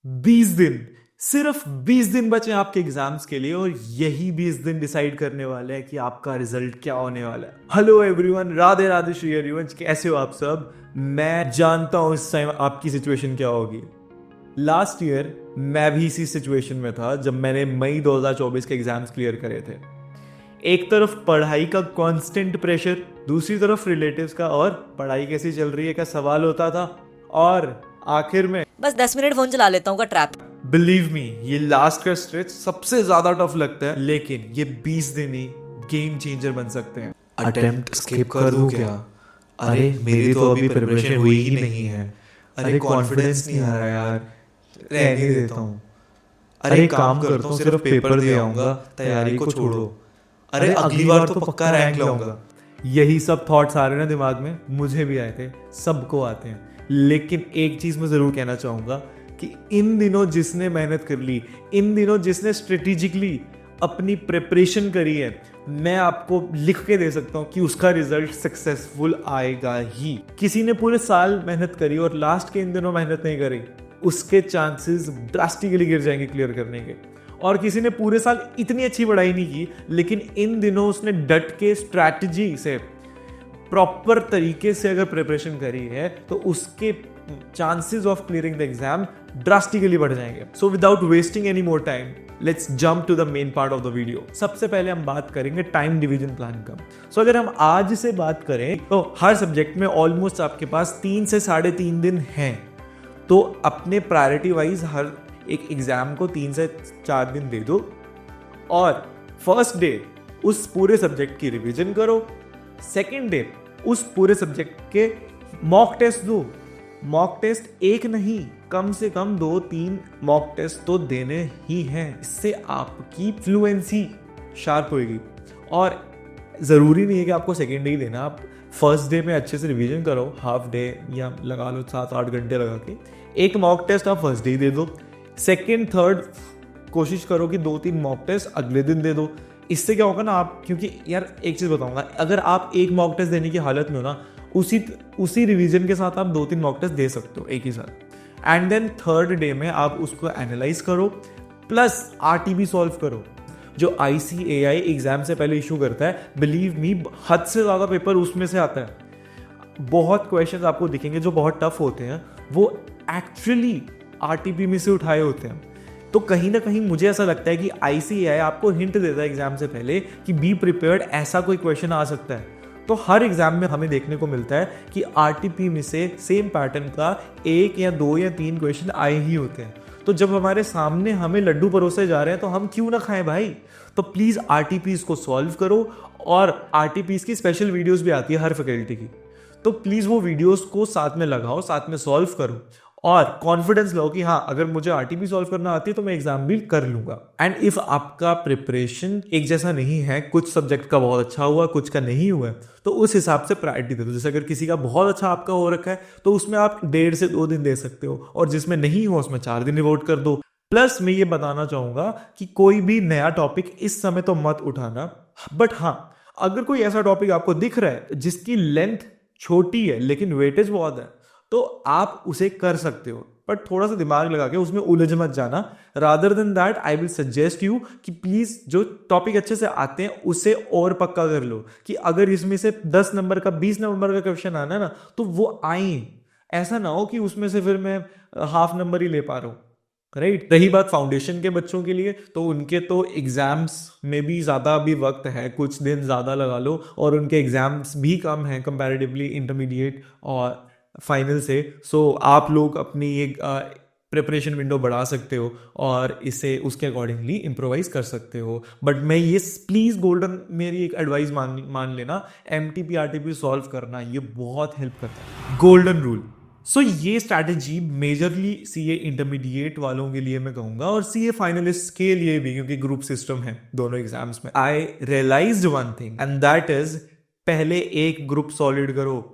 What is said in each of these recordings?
20 दिन, सिर्फ 20 दिन बचे आपके एग्जाम्स के लिए और यही 20 दिन डिसाइड करने वाले हैं कि आपका रिजल्ट क्या होने वाला है। हेलो एवरीवन, राधे राधे श्री हरिवंश, कैसे हो आप सब। मैं जानता हूं इस टाइम आपकी सिचुएशन क्या होगी। लास्ट ईयर मैं भी इसी सिचुएशन में था जब मैंने मई 2024 के एग्जाम्स क्लियर करे थे। एक तरफ पढ़ाई का कांस्टेंट प्रेशर, दूसरी तरफ रिलेटिव्स का और पढ़ाई कैसी चल रही है का सवाल होता था, और आखिर में बस 10 मिनट फोन चला लेता हूँ का ट्रैप। बिलीव मी, ये लास्ट का स्ट्रेच सबसे ज्यादा टफ लगता है, लेकिन ये 20 दिन ही गेम चेंजर बन सकते हैं। अटेम्प्ट स्किप कर दूं क्या? अरे मेरी तो अभी प्रिपरेशन हुई ही नहीं है। अरे कॉन्फिडेंस नहीं आ रहा यार, रहने देता हूँ। अरे काम करता हूँ, सिर्फ पेपर दे आऊंगा, तैयारी को छोड़ो। अरे अगली बार तो पक्का रैंक लाऊंगा। यही सब थॉट्स आ रहे हैं ना दिमाग में, मुझे भी आए थे, सबको आते हैं। लेकिन एक चीज मैं जरूर कहना चाहूंगा कि इन दिनों जिसने मेहनत कर ली, इन दिनों जिसने स्ट्रेटेजिकली अपनी प्रिपरेशन करी है, मैं आपको लिख के दे सकता हूं कि उसका रिजल्ट सक्सेसफुल आएगा ही। किसी ने पूरे साल मेहनत करी और लास्ट के इन दिनों मेहनत नहीं करी, उसके चांसेस ड्रास्टिकली गिर जाएंगे क्लियर करने के। और किसी ने पूरे साल इतनी अच्छी पढ़ाई नहीं की, लेकिन इन दिनों उसने डट के स्ट्रैटेजी से प्रॉपर तरीके से अगर प्रिपरेशन करी है, तो उसके chances of clearing the exam drastically बढ़ जाएंगे। So without wasting any more time, let's jump to the main part of the video. सबसे पहले हम बात करेंगे टाइम डिवीजन प्लान का। सो अगर हम आज से बात करें तो हर सब्जेक्ट में ऑलमोस्ट आपके पास 3 से 3.5 दिन हैं। तो अपने प्रायोरिटी वाइज हर एक एग्जाम को 3 से 4 दिन दे दो और फर्स्ट डे उस पूरे सब्जेक्ट की रिवीजन करो, सेकेंड डे उस पूरे सब्जेक्ट के मॉक टेस्ट दो। मॉक टेस्ट एक नहीं, कम से कम 2-3 मॉक टेस्ट तो देने ही हैं। इससे आपकी फ्लुएंसी शार्प होगी। और ज़रूरी नहीं है कि आपको सेकेंड डे ही देना, आप फर्स्ट डे में अच्छे से रिवीजन करो, हाफ डे या लगा लो 7-8 घंटे लगा के। एक मॉक टेस्ट आप फर्स्ट डे ही दे दो, सेकेंड थर्ड कोशिश करो कि 2-3 मॉक टेस्ट अगले दिन दे दो। इससे क्या होगा ना, आप, क्योंकि यार एक चीज़ बताऊंगा, अगर आप एक मॉक टेस्ट देने की हालत में हो ना, उसी रिवीजन के साथ आप 2-3 मॉक टेस्ट दे सकते हो एक ही साथ। एंड देन थर्ड डे में आप उसको एनालाइज करो, प्लस आरटीबी सॉल्व करो, जो ICAI एग्जाम से पहले इशू करता है। बिलीव मी, हद से ज़्यादा पेपर उसमें से आता है। बहुत क्वेश्चंस आपको दिखेंगे जो बहुत टफ होते हैं, वो एक्चुअली RTP में से उठाए होते हैं। तो कहीं ना कहीं मुझे ऐसा लगता है कि ICAI आपको हिंट देता है एग्जाम से पहले कि बी प्रिपेयर्ड, ऐसा कोई क्वेश्चन आ सकता है। तो हर एग्जाम में हमें देखने को मिलता है कि RTP में से सेम पैटर्न का 1 या 2 या 3 क्वेश्चन आए ही होते हैं। तो जब हमारे सामने हमें लड्डू परोसे जा रहे हैं तो हम क्यों ना खाएं भाई। तो प्लीज़ RTPs को सॉल्व करो, और RTPs की स्पेशल वीडियोस भी आती है हर फैकल्टी की, तो प्लीज़ वो वीडियोस को साथ में लगाओ, साथ में सॉल्व करो और कॉन्फिडेंस लो कि हाँ, अगर मुझे RTP सॉल्व करना आती है तो मैं एग्जाम भी कर लूंगा। एंड इफ आपका प्रिपरेशन एक जैसा नहीं है, कुछ सब्जेक्ट का बहुत अच्छा हुआ, कुछ का नहीं हुआ, तो उस हिसाब से प्रायोरिटी दे दो। जैसे अगर किसी का बहुत अच्छा आपका हो रखा है तो उसमें आप 1.5 से 2 दिन दे सकते हो, और जिसमें नहीं हो उसमें 4 दिन डिवोट कर दो। प्लस मैं ये बताना चाहूंगा कि कोई भी नया टॉपिक इस समय तो मत उठाना, बट हाँ, अगर कोई ऐसा टॉपिक आपको दिख रहा है जिसकी लेंथ छोटी है लेकिन वेटेज बहुत है, तो आप उसे कर सकते हो, बट थोड़ा सा दिमाग लगा के उसमें उलझ मत जाना। Rather than that I will suggest you कि प्लीज जो टॉपिक अच्छे से आते हैं उसे और पक्का कर लो, कि अगर इसमें से 10 नंबर का 20 नंबर का क्वेश्चन आना है ना, तो वो आए। ऐसा ना हो कि उसमें से फिर मैं हाफ नंबर ही ले पा रहा हूँ, राइट। रही बात फाउंडेशन के बच्चों के लिए, तो उनके तो एग्जाम्स में भी ज़्यादा अभी वक्त है, कुछ दिन ज़्यादा लगा लो, और उनके एग्जाम्स भी कम हैं कंपैरेटिवली इंटरमीडिएट और फाइनल से। सो आप लोग अपनी एक प्रिपरेशन विंडो बढ़ा सकते हो और इसे उसके अकॉर्डिंगली इम्प्रोवाइज कर सकते हो। बट मैं ये प्लीज़ गोल्डन मेरी एक एडवाइस मान लेना, MTP RTP सॉल्व करना ये बहुत हेल्प करता है, गोल्डन रूल। सो ये स्ट्रैटेजी मेजरली CA इंटरमीडिएट वालों के लिए मैं कहूँगा, और CA फाइनलिस्ट के लिए भी, क्योंकि ग्रुप सिस्टम है दोनों एग्जाम्स में। I realised one thing and that is, पहले एक ग्रुप सॉलिड करो।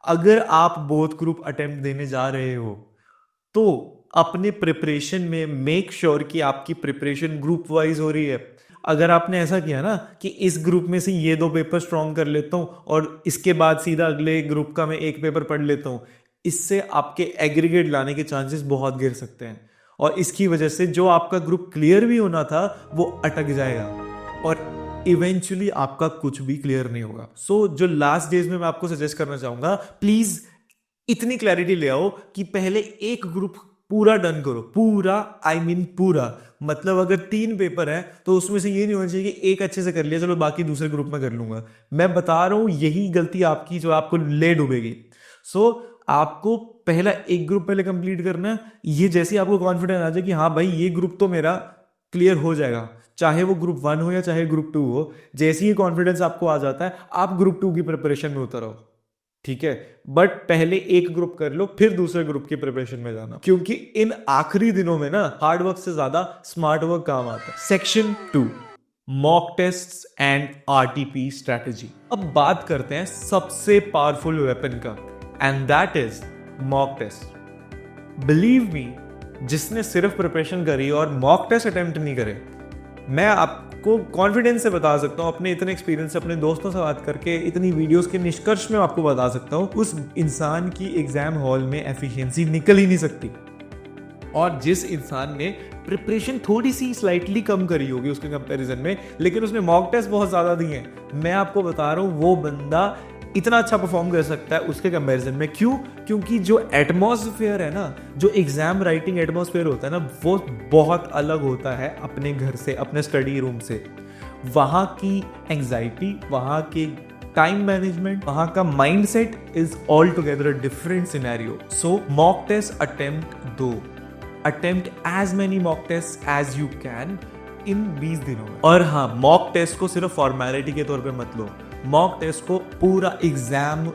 अगर आप बोथ ग्रुप अटेम्प्ट देने जा रहे हो तो अपने प्रिपरेशन में मेक श्योर कि आपकी प्रिपरेशन ग्रुप वाइज हो रही है। अगर आपने ऐसा किया ना कि इस ग्रुप में से ये 2 पेपर स्ट्रॉन्ग कर लेता हूँ और इसके बाद सीधा अगले ग्रुप का मैं 1 पेपर पढ़ लेता हूँ, इससे आपके एग्रीगेट लाने के चांसेस बहुत गिर सकते हैं। और इसकी वजह से जो आपका ग्रुप क्लियर भी होना था वो अटक जाएगा और इवेंचुअली आपका कुछ भी क्लियर नहीं होगा। सो जो लास्ट डेज में मैं आपको सजेस्ट करना चाहूंगा, प्लीज इतनी क्लैरिटी ले आओ कि पहले एक ग्रुप पूरा डन करो, पूरा आई मीन पूरा। मतलब अगर 3 पेपर है तो उसमें से ये नहीं होना चाहिए कि एक अच्छे से कर लिया चलो बाकी दूसरे ग्रुप में कर लूंगा। मैं बता रहा हूं यही गलती आपकी जो आपको ले डूबेगी। सो आपको पहला एक ग्रुप पहले कंप्लीट करना है। ये जैसे आपको कॉन्फिडेंस आ जाए कि हाँ भाई ये ग्रुप तो मेरा क्लियर हो जाएगा, चाहे वो ग्रुप 1 हो या चाहे ग्रुप 2 हो, जैसे ही कॉन्फिडेंस आपको आ जाता है आप ग्रुप 2 की प्रिपरेशन में उतर आओ, ठीक है। बट पहले एक ग्रुप कर लो फिर दूसरे ग्रुप की प्रिपरेशन में जाना, क्योंकि इन आखिरी दिनों में ना हार्ड वर्क से ज्यादा स्मार्ट वर्क काम आता है। Section 2, mock tests and RTP strategy. अब बात करते हैं सबसे पावरफुल वेपन का, and that is mock test. Believe me, जिसने सिर्फ प्रिपरेशन करी और मॉक टेस्ट अटेम्प्ट नहीं करे, मैं आपको कॉन्फिडेंस से बता सकता हूँ, अपने इतने एक्सपीरियंस से, अपने दोस्तों से बात करके, इतनी वीडियोस के निष्कर्ष में आपको बता सकता हूँ, उस इंसान की एग्जाम हॉल में एफिशिएंसी निकल ही नहीं सकती। और जिस इंसान ने प्रिपरेशन थोड़ी सी स्लाइटली कम करी होगी उसके कंपैरिजन में, लेकिन उसने मॉक टेस्ट बहुत ज्यादा दिए हैं, मैं आपको बता रहा हूँ वो बंदा इतना अच्छा परफॉर्म कर सकता है उसके कंपैरिजन में। क्यों? क्योंकि जो एटमॉस्फेयर है ना, जो एग्जाम राइटिंग एटमॉस्फेयर होता है ना, वो बहुत अलग होता है अपने घर से, अपने स्टडी रूम से। वहाँ की एंजाइटी, वहाँ के टाइम मैनेजमेंट, वहाँ का mindset is all together a different scenario. So mock test attempt दो, attempt as many mock test as you can इन 20 दिनों में। और हाँ, मॉक टेस्ट को सिर्फ फॉर्मेलिटी के तौर पे मत लो, मॉक टेस्ट को पूरा एग्जाम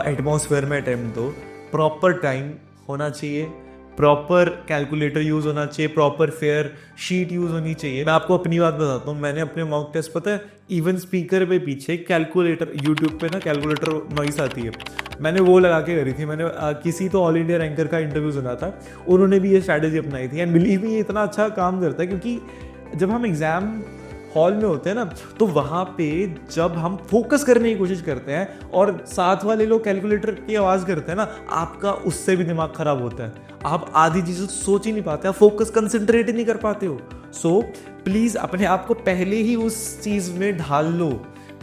एटमॉस्फेयर में अटेम्प्ट दो। प्रॉपर टाइम होना चाहिए, प्रॉपर कैलकुलेटर यूज होना चाहिए, प्रॉपर फेयर शीट यूज होनी चाहिए। मैं आपको अपनी बात बताता हूँ, मैंने अपने मॉक टेस्ट, पता है, इवन स्पीकर पे पीछे कैलकुलेटर, यूट्यूब पे ना कैलकुलेटर नॉइस आती है, मैंने वो लगा के करी थी। मैंने किसी तो ऑल इंडिया रैंकर का इंटरव्यू सुना था, उन्होंने भी ये स्ट्रैटेजी अपनाई थी। एंड बिलीव मी, ये इतना अच्छा काम करता है, क्योंकि जब हम एग्जाम हॉल में होते हैं ना, तो वहाँ पे जब हम फोकस करने की कोशिश करते हैं और साथ वाले लोग कैलकुलेटर की आवाज़ करते हैं ना, आपका उससे भी दिमाग खराब होता है। आप आधी चीज़ें सोच ही नहीं पाते, आप फोकस कंसंट्रेट ही नहीं कर पाते हो। सो प्लीज़ अपने आप को पहले ही उस चीज़ में ढाल लो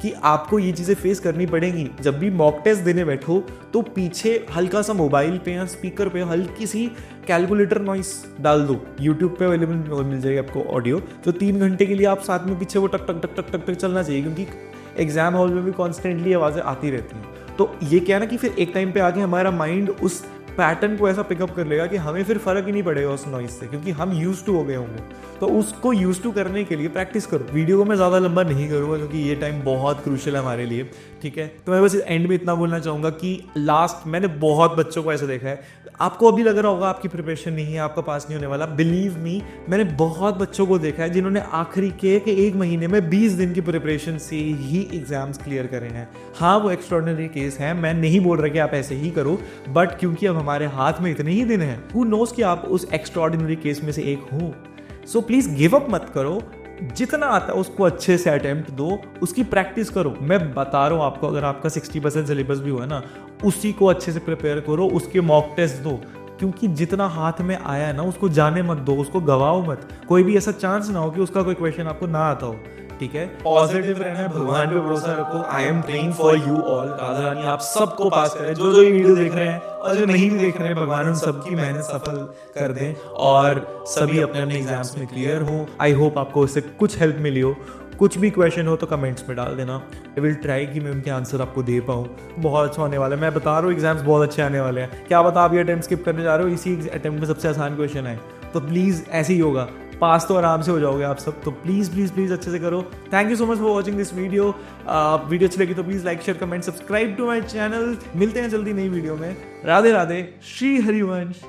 कि आपको ये चीज़ें फेस करनी पड़ेंगी। जब भी मॉक टेस्ट देने बैठो तो पीछे हल्का सा मोबाइल पे या स्पीकर पे हल्की सी कैलकुलेटर नॉइस डाल दो। यूट्यूब पे अवेलेबल मिल जाएगी आपको ऑडियो, तो 3 घंटे के लिए आप साथ में पीछे वो टक टक टक टक टक टक चलना चाहिए, क्योंकि एग्जाम हॉल में भी कॉन्स्टेंटली आवाज़ें आती रहती हैं। तो ये क्या है ना कि फिर एक टाइम पे आके हमारा माइंड उस पैटर्न को ऐसा पिकअप कर लेगा कि हमें फिर फर्क ही नहीं पड़ेगा उस नॉइज से, क्योंकि हम यूज टू हो गए होंगे। तो उसको यूज टू करने के लिए प्रैक्टिस करो। वीडियो को मैं ज़्यादा लंबा नहीं करूँगा क्योंकि ये टाइम बहुत क्रूशियल है हमारे लिए, ठीक है। तो मैं बस एंड में इतना बोलना चाहूँगा कि लास्ट मैंने बहुत बच्चों को ऐसे देखा है, आपको अभी लग रहा होगा आपकी प्रिपरेशन नहीं है, आपका पास नहीं होने वाला। बिलीव मी, मैंने बहुत बच्चों को देखा है जिन्होंने आखिरी के 1 महीने में 20 दिन की प्रिपरेशन से ही एग्जाम्स क्लियर करे हैं। हाँ, वो एक्स्ट्रॉर्डिनरी केस है, मैं नहीं बोल रहा कि आप ऐसे ही करो, बट क्योंकि अब हमारे हाथ में इतने ही दिन हैं, हु नोस कि आप उस एक्स्ट्रॉर्डिनरी केस में से एक हो। सो प्लीज गिव अप मत करो, जितना आता है उसको अच्छे से अटेम्प्ट दो, उसकी प्रैक्टिस करो। मैं बता रहा हूँ आपको, अगर आपका 60% सिलेबस भी हुआ है ना, उसी को अच्छे से प्रिपेयर करो, उसके मॉक टेस्ट दो, क्योंकि जितना हाथ में आया है ना उसको जाने मत दो, उसको गवाओ मत। कोई भी ऐसा चांस ना हो कि उसका कोई क्वेश्चन आपको ना आता हो, ठीक है। पॉजिटिव रहना है, भगवान पे भरोसा रखो। I am praying for you all, Radha Rani आप सबको पास करें। जो ये वीडियो देख रहे हैं और जो नहीं भी देख रहे हैं, भगवान उन सबकी मेहनत सफल कर दें और सभी अपने अपने एग्जाम्स में क्लियर हो। आई होप आपको इससे कुछ हेल्प मिली हो। कुछ भी क्वेश्चन हो तो कमेंट्स में डाल देना, आई विल ट्राई कि मैं उनके आंसर आपको दे पाऊँ। बहुत अच्छा होने वाला है, मैं बता रहा हूँ, एग्जाम्स बहुत अच्छे आने वाले हैं। क्या बता, आप ये अटेम्प्ट स्किप करने जा रहे हो, इसी अटेम्प्ट में सबसे आसान क्वेश्चन है, तो प्लीज़ ऐसे ही होगा, पास तो आराम से हो जाओगे आप सब। तो प्लीज़ प्लीज़ प्लीज़ अच्छे से करो। Thank you so much for watching this video. Video अच्छी लगी तो please like, share, comment, subscribe to my channel. मिलते हैं जल्दी नई वीडियो में। राधे राधे, श्री हरिवंश।